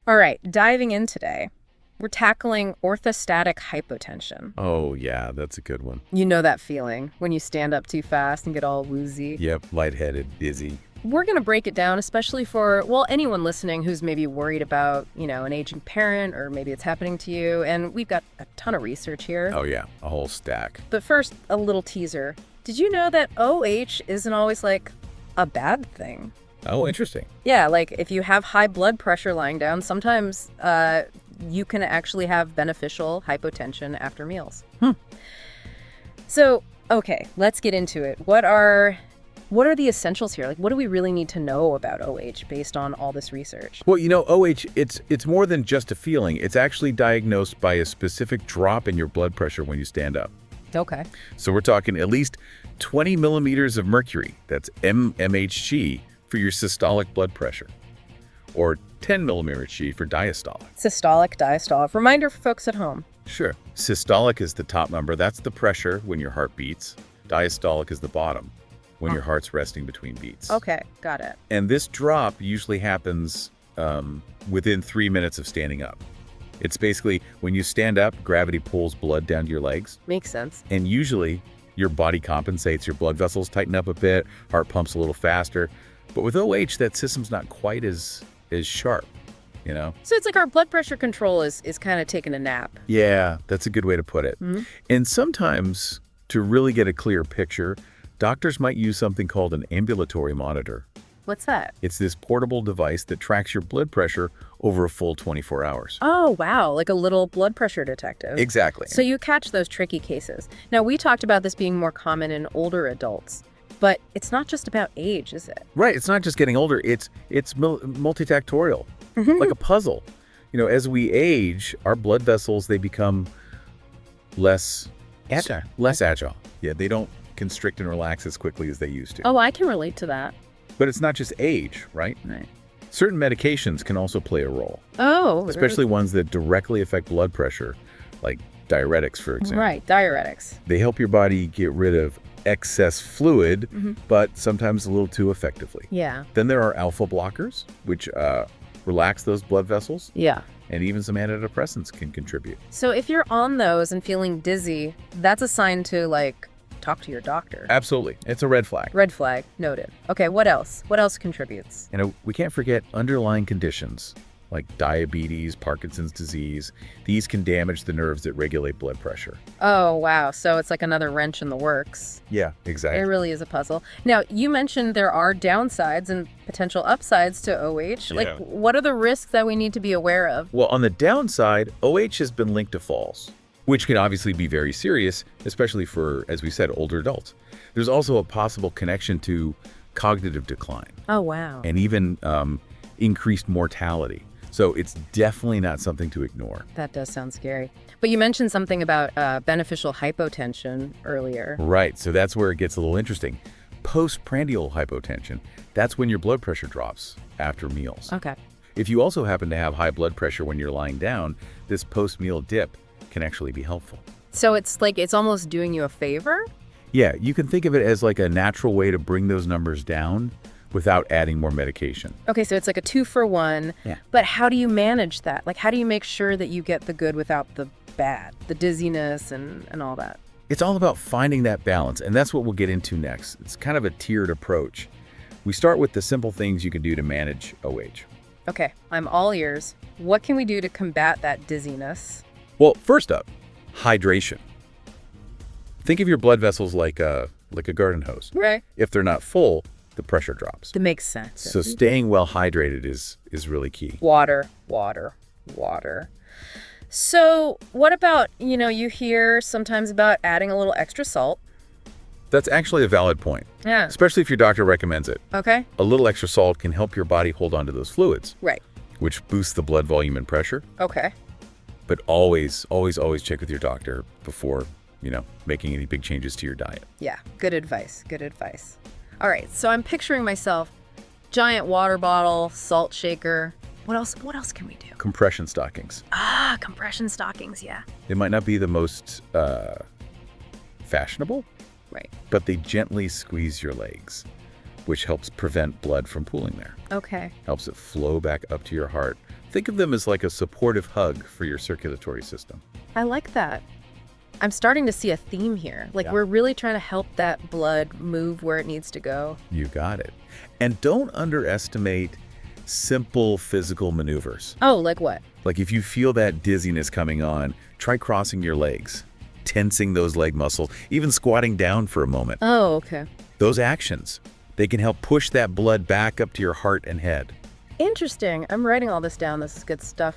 All right, diving in today, we're tackling orthostatic hypotension. Oh, yeah, that's a good one. You know that feeling when you stand up too fast and get all woozy. Yep, lightheaded, dizzy. We're going to break it down, especially for, well, anyone listening who's maybe worried about, an aging parent, or maybe it's happening to you. And we've got a ton of research here. Oh, yeah, a whole stack. But first, a little teaser. Did you know that OH isn't always like a bad thing? Oh, interesting. Yeah, like if you have high blood pressure lying down, sometimes you can actually have beneficial hypotension after meals. So, okay, let's get into it. What are the essentials here? Like, what do we really need to know about OH based on all this research? Well, OH, it's more than just a feeling. It's actually diagnosed by a specific drop in your blood pressure when you stand up. Okay. So we're talking at least 20 millimeters of mercury, that's mmHg, for your systolic blood pressure, or 10 mmHg for diastolic. Systolic, diastolic. Reminder for folks at home. Sure. Systolic is the top number. That's the pressure when your heart beats. Diastolic is the bottom, when your heart's resting between beats. Okay, got it. And this drop usually happens within 3 minutes of standing up. It's basically when you stand up, gravity pulls blood down to your legs. Makes sense. And usually your body compensates. Your blood vessels tighten up a bit, heart pumps a little faster. But with OH, that system's not quite as sharp, So it's like our blood pressure control is kind of taking a nap. Yeah, that's a good way to put it. Mm-hmm. And sometimes, to really get a clear picture, doctors might use something called an ambulatory monitor. What's that? It's this portable device that tracks your blood pressure over a full 24 hours. Oh, wow. Like a little blood pressure detective. Exactly. So you catch those tricky cases. Now, we talked about this being more common in older adults, but it's not just about age, is it? Right. It's not just getting older. It's multifactorial, like a puzzle. As we age, our blood vessels, they become less Agile. Less agile. Yeah, they don't constrict and relax as quickly as they used to. Oh, I can relate to that. But it's not just age, right? Right. Certain medications can also play a role, Oh, especially ones that directly affect blood pressure, like diuretics, for example. right. Diuretics. They help your body get rid of excess fluid, but sometimes a little too effectively. Yeah. Then there are alpha blockers, which relax those blood vessels, Yeah. and even some antidepressants can contribute. So if you're on those and feeling dizzy, that's a sign to, talk to your doctor. Absolutely. It's a red flag. Red flag. Noted. Okay, what else? What else contributes? We can't forget underlying conditions like diabetes, Parkinson's disease. These can damage the nerves that regulate blood pressure. Oh, wow. So it's like another wrench in the works. Yeah, exactly. It really is a puzzle. Now, you mentioned there are downsides and potential upsides to OH. Yeah. What are the risks that we need to be aware of? Well, on the downside, OH has been linked to falls, which can obviously be very serious, especially for, as we said, older adults. There's also a possible connection to cognitive decline Oh, wow. and even increased mortality. So it's definitely not something to ignore. That does sound scary. But you mentioned something about beneficial hypotension earlier. Right, so that's where it gets a little interesting. Postprandial hypotension, that's when your blood pressure drops after meals. Okay. If you also happen to have high blood pressure when you're lying down, this post-meal dip can actually be helpful. So it's like it's almost doing you a favor? Yeah, you can think of it as like a natural way to bring those numbers down without adding more medication. Okay, so it's like a 2-for-1. Yeah. But how do you manage that? Like, how do you make sure that you get the good without the bad, the dizziness and all that? It's all about finding that balance, and that's what we'll get into next. It's kind of a tiered approach. We start with the simple things you can do to manage OH. Okay, I'm all ears. What can we do to combat that dizziness? Well, first up, hydration. Think of your blood vessels like a garden hose. Right. If they're not full, the pressure drops. That makes sense. So staying well hydrated is really key. Water, water, water. So what about, you hear sometimes about adding a little extra salt. That's actually a valid point, Yeah. especially if your doctor recommends it. Okay. A little extra salt can help your body hold on to those fluids, Right. which boosts the blood volume and pressure. Okay. But always, always, always check with your doctor before, making any big changes to your diet. Yeah. Good advice. Good advice. All right. So I'm picturing myself, giant water bottle, salt shaker. What else can we do? Compression stockings. Compression stockings. Yeah. They might not be the most fashionable, Right. but they gently squeeze your legs. which helps prevent blood from pooling there. Okay. Helps it flow back up to your heart. Think of them as like a supportive hug for your circulatory system. I like that. I'm starting to see a theme here. Like, Yeah. we're really trying to help that blood move where it needs to go. You got it. And don't underestimate simple physical maneuvers. Oh, like what? Like if you feel that dizziness coming on, try crossing your legs, tensing those leg muscles, even squatting down for a moment. Oh, okay. Those actions, they can help push that blood back up to your heart and head. Interesting. I'm writing all this down. This is good stuff.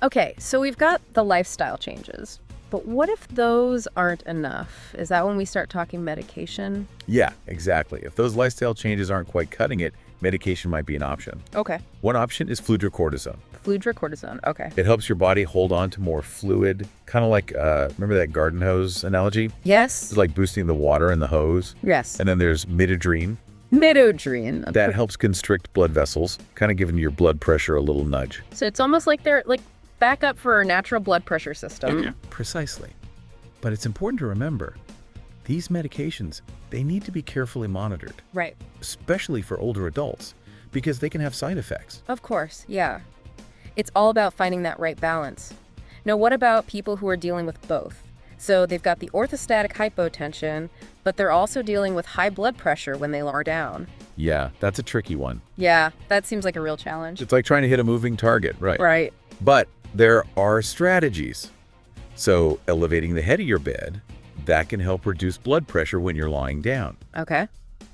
Okay, so we've got the lifestyle changes. But what if those aren't enough? Is that when we start talking medication? Yeah, exactly. If those lifestyle changes aren't quite cutting it, medication might be an option. Okay. One option is fludrocortisone. Fludrocortisone. Okay. It helps your body hold on to more fluid, kind of like, remember that garden hose analogy? Yes. It's like boosting the water in the hose. Yes. And then there's midodrine. Midodrine. That helps constrict blood vessels, kind of giving your blood pressure a little nudge. So it's almost like they're like backup for our natural blood pressure system. Precisely. But it's important to remember, these medications, they need to be carefully monitored, Right. especially for older adults, because they can have side effects. Of course. Yeah. It's all about finding that right balance. Now, what about people who are dealing with both? So they've got the orthostatic hypotension, but they're also dealing with high blood pressure when they lie down. Yeah, that's a tricky one. Yeah, that seems like a real challenge. It's like trying to hit a moving target, right? Right. But there are strategies. So elevating the head of your bed, that can help reduce blood pressure when you're lying down. Okay.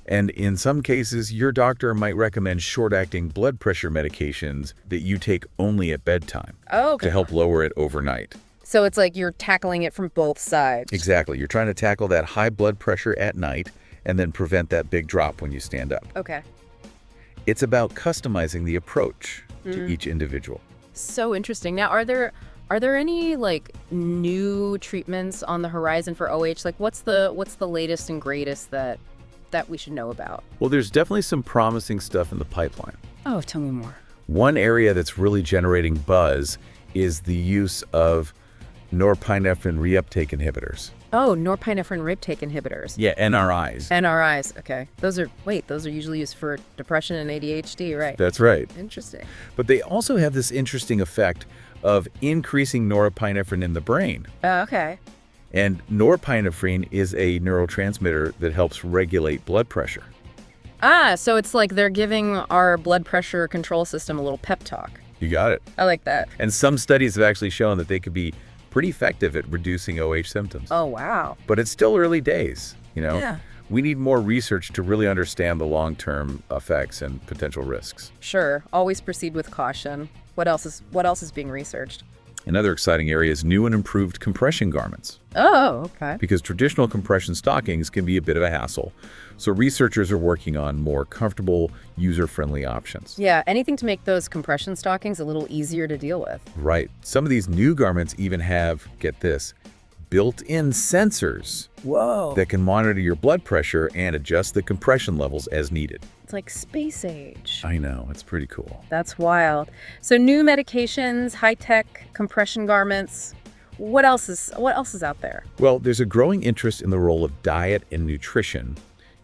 And in some cases, your doctor might recommend short-acting blood pressure medications that you take only at bedtime Oh, okay. to help lower it overnight. So it's like you're tackling it from both sides. Exactly. You're trying to tackle that high blood pressure at night and then prevent that big drop when you stand up. Okay. It's about customizing the approach to each individual. So interesting. Now, are there any like new treatments on the horizon for OH? Like what's the latest and greatest that we should know about? Well, there's definitely some promising stuff in the pipeline. Oh, tell me more. One area that's really generating buzz is the use of norepinephrine reuptake inhibitors. Oh, norepinephrine reuptake inhibitors. Yeah, NRIs. NRIs. Okay. Those are usually used for depression and ADHD, right? That's right. Interesting. But they also have this interesting effect of increasing norepinephrine in the brain. Okay. And norepinephrine is a neurotransmitter that helps regulate blood pressure. Ah, so it's like they're giving our blood pressure control system a little pep talk. You got it. I like that. And some studies have actually shown that they could be pretty effective at reducing OH symptoms. Oh, wow. But it's still early days, you know? Yeah. We need more research to really understand the long-term effects and potential risks. Sure. Always proceed with caution. What else is being researched? Another exciting area is new and improved compression garments, Oh, okay. because traditional compression stockings can be a bit of a hassle. So researchers are working on more comfortable, user-friendly options. Yeah, anything to make those compression stockings a little easier to deal with. Right. Some of these new garments even have, get this, built-in sensors Whoa. that can monitor your blood pressure and adjust the compression levels as needed. It's like space age. I know, it's pretty cool. That's wild. So new medications, high-tech compression garments. What else is out there? Well, there's a growing interest in the role of diet and nutrition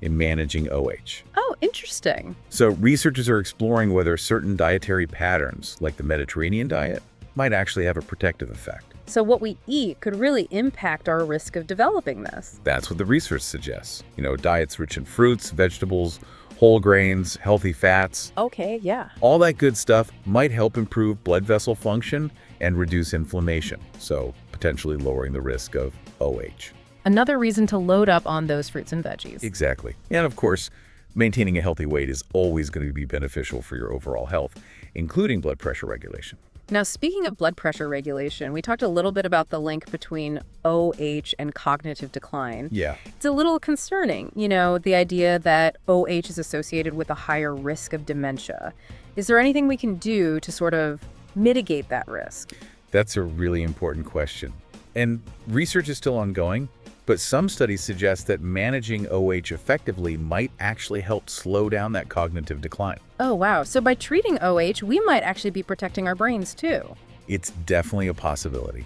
in managing OH. Oh, interesting. So researchers are exploring whether certain dietary patterns, like the Mediterranean diet, might actually have a protective effect. So what we eat could really impact our risk of developing this. That's what the research suggests. You know, diets rich in fruits, vegetables, whole grains, healthy fats, Okay, yeah. all that good stuff might help improve blood vessel function and reduce inflammation, so potentially lowering the risk of OH. Another reason to load up on those fruits and veggies. Exactly. And of course, maintaining a healthy weight is always going to be beneficial for your overall health, including blood pressure regulation. Now, speaking of blood pressure regulation, we talked a little bit about the link between OH and cognitive decline. Yeah. It's a little concerning, the idea that OH is associated with a higher risk of dementia. Is there anything we can do to sort of mitigate that risk? That's a really important question. And research is still ongoing, but some studies suggest that managing OH effectively might actually help slow down that cognitive decline. Oh, wow. So by treating OH, we might actually be protecting our brains too. It's definitely a possibility.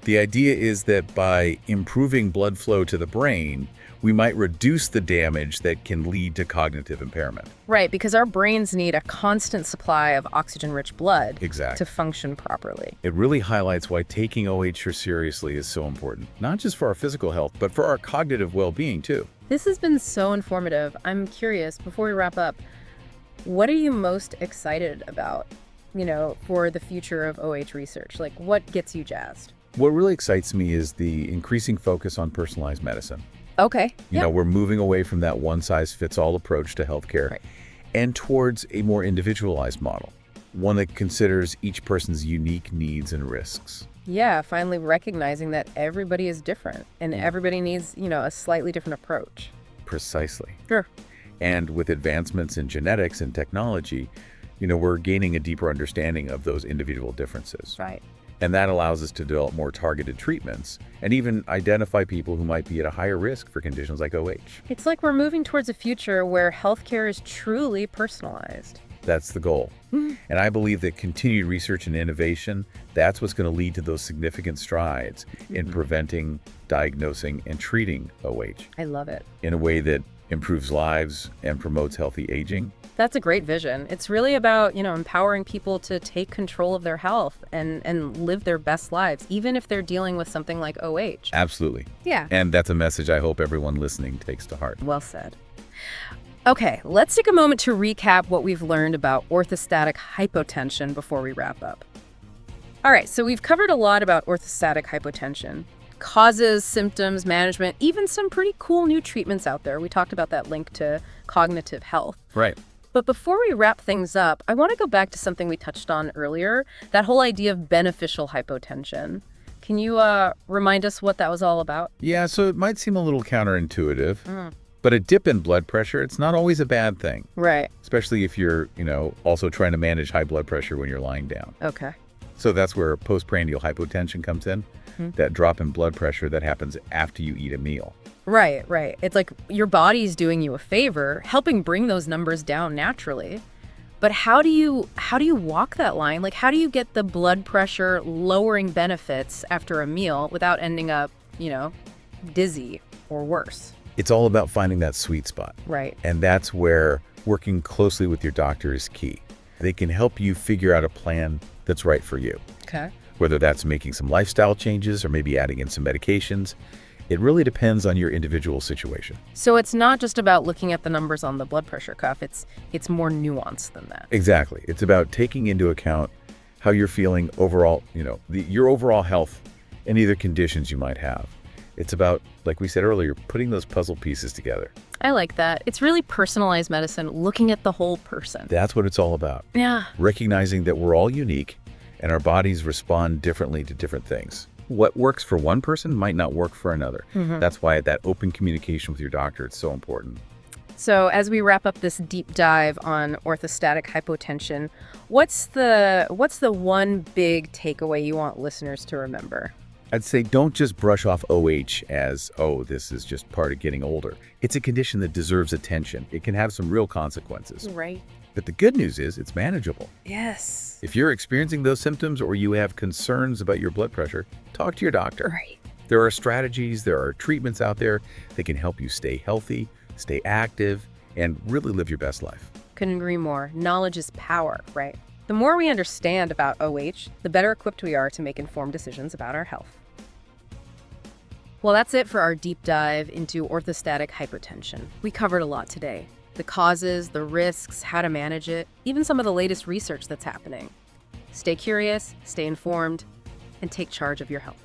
The idea is that by improving blood flow to the brain, we might reduce the damage that can lead to cognitive impairment. Right, because our brains need a constant supply of oxygen-rich blood Exactly. to function properly. It really highlights why taking OH seriously is so important, not just for our physical health, but for our cognitive well-being too. This has been so informative. I'm curious, before we wrap up, what are you most excited about, for the future of OH research? Like, what gets you jazzed? What really excites me is the increasing focus on personalized medicine. Okay. We're moving away from that one-size-fits-all approach to healthcare and towards a more individualized model, one that considers each person's unique needs and risks. Yeah, finally recognizing that everybody is different and everybody needs, a slightly different approach. Precisely. Sure. And with advancements in genetics and technology, we're gaining a deeper understanding of those individual differences. Right. And that allows us to develop more targeted treatments and even identify people who might be at a higher risk for conditions like OH. It's like we're moving towards a future where healthcare is truly personalized. That's the goal. And I believe that continued research and innovation, that's what's going to lead to those significant strides in preventing, diagnosing, and treating OH. I love it. In a way that improves lives and promotes healthy aging. That's a great vision. It's really about, empowering people to take control of their health and live their best lives, even if they're dealing with something like OH. Absolutely. Yeah. And that's a message I hope everyone listening takes to heart. Well said. Okay, let's take a moment to recap what we've learned about orthostatic hypotension before we wrap up. All right, so we've covered a lot about orthostatic hypotension. Causes, symptoms, management, even some pretty cool new treatments out there. We talked about that link to cognitive health. Right. But before we wrap things up, I want to go back to something we touched on earlier, that whole idea of beneficial hypotension. Can you remind us what that was all about? Yeah, so it might seem a little counterintuitive, but a dip in blood pressure, it's not always a bad thing. Right. Especially if you're, also trying to manage high blood pressure when you're lying down. Okay. So that's where postprandial hypotension comes in, that drop in blood pressure that happens after you eat a meal. Right. It's like your body's doing you a favor, helping bring those numbers down naturally. But how do you walk that line? Like, how do you get the blood pressure lowering benefits after a meal without ending up, dizzy or worse? It's all about finding that sweet spot. Right. And that's where working closely with your doctor is key. They can help you figure out a plan that's right for you. Okay. Whether that's making some lifestyle changes or maybe adding in some medications. It really depends on your individual situation. So it's not just about looking at the numbers on the blood pressure cuff. It's more nuanced than that. Exactly. It's about taking into account how you're feeling overall, your overall health and either conditions you might have. It's about, like we said earlier, putting those puzzle pieces together. I like that. It's really personalized medicine, looking at the whole person. That's what it's all about. Yeah. Recognizing that we're all unique and our bodies respond differently to different things. What works for one person might not work for another. That's why that open communication with your doctor is so important. So as we wrap up this deep dive on orthostatic hypotension, what's the one big takeaway you want listeners to remember? I'd say don't just brush off OH as, this is just part of getting older. It's a condition that deserves attention. It can have some real consequences. Right. But the good news is it's manageable. Yes. If you're experiencing those symptoms or you have concerns about your blood pressure, talk to your doctor. Right. There are strategies, there are treatments out there that can help you stay healthy, stay active, and really live your best life. Couldn't agree more. Knowledge is power, right? The more we understand about OH, the better equipped we are to make informed decisions about our health. Well, that's it for our deep dive into orthostatic hypotension. We covered a lot today. The causes, the risks, how to manage it, even some of the latest research that's happening. Stay curious, stay informed, and take charge of your health.